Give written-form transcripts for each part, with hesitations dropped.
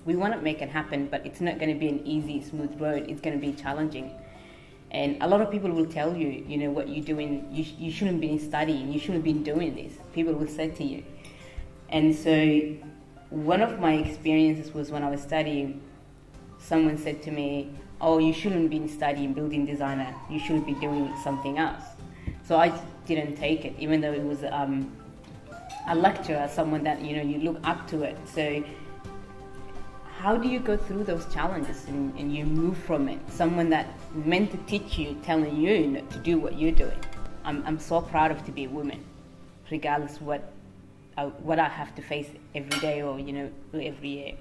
We want to make it happen, but it's not going to be an easy, smooth road. It's going to be challenging. And a lot of people will tell you, you know, what you're doing, you shouldn't be studying, you shouldn't be doing this. People will say to you. And so one of my experiences was when I was studying, someone said to me, oh, you shouldn't be studying building designer, you should be doing something else. So I didn't take it, even though it was a lecturer, someone that, you know, you look up to it. So how do you go through those challenges and you move from it? Someone that meant to teach you, telling you to do what you're doing. I'm so proud of to be a woman, regardless what I have to face every day or, you know, every year.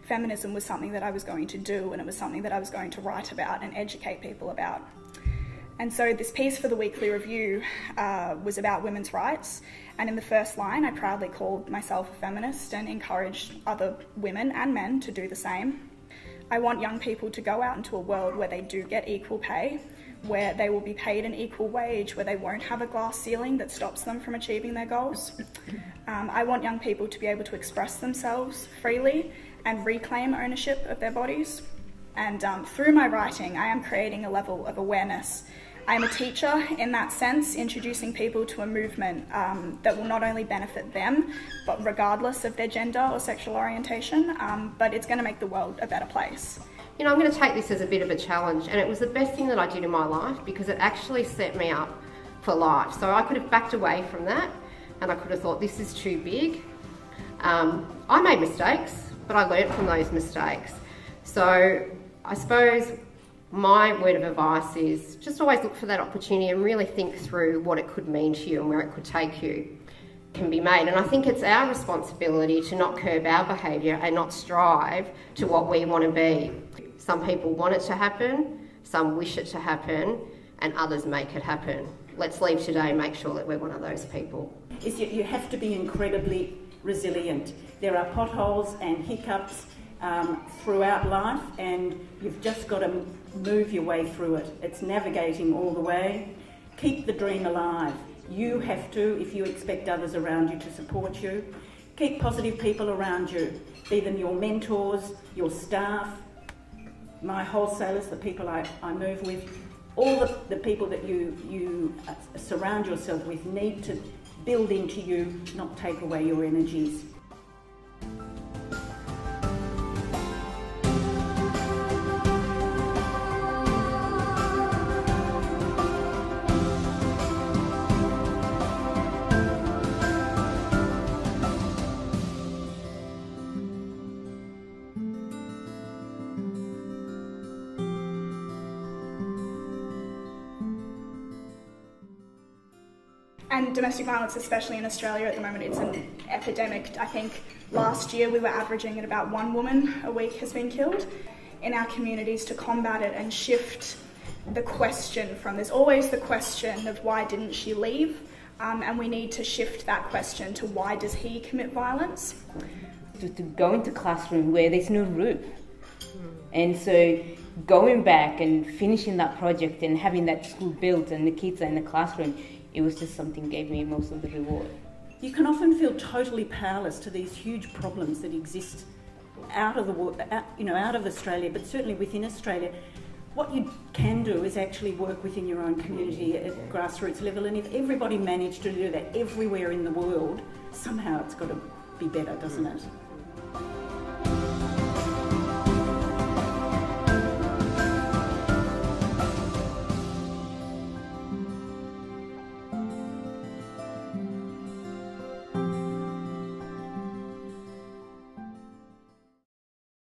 Feminism was something that I was going to do, and it was something that I was going to write about and educate people about. And so this piece for the Weekly Review was about women's rights, and in the first line I proudly called myself a feminist and encouraged other women and men to do the same. I want young people to go out into a world where they do get equal pay, where they will be paid an equal wage, where they won't have a glass ceiling that stops them from achieving their goals. I want young people to be able to express themselves freely and reclaim ownership of their bodies. And through my writing, I am creating a level of awareness. I am a teacher in that sense, introducing people to a movement that will not only benefit them, but regardless of their gender or sexual orientation, but it's going to make the world a better place. You know, I'm going to take this as a bit of a challenge, and it was the best thing that I did in my life because it actually set me up for life. So I could have backed away from that, and I could have thought, this is too big. I made mistakes, but I learnt from those mistakes. So I suppose my word of advice is just always look for that opportunity and really think through what it could mean to you and where it could take you. Can be made, and I think it's our responsibility to not curb our behaviour and not strive to what we want to be. Some people want it to happen, some wish it to happen, and others make it happen. Let's leave today and make sure that we're one of those people. You have to be incredibly resilient. There are potholes and hiccups throughout life, and you've just got to move your way through it. It's navigating all the way. Keep the dream alive. You have to, if you expect others around you to support you. Keep positive people around you, be them your mentors, your staff, my wholesalers, the people I move with. All the people that you surround yourself with need to build into you, not take away your energies. And domestic violence, especially in Australia at the moment, it's an epidemic. I think last year we were averaging at about 1 woman a week has been killed in our communities. To combat it and shift the question from, there's always the question of why didn't she leave, and we need to shift that question to why does he commit violence. To go into classroom where there's no roof. And so going back and finishing that project and having that school built and the kids are in the classroom, it was just something gave me most of the reward. You can often feel totally powerless to these huge problems that exist out of the world, out of Australia, but certainly within Australia. What you can do is actually work within your own community at grassroots level, and if everybody managed to do that everywhere in the world, somehow it's got to be better, doesn't it?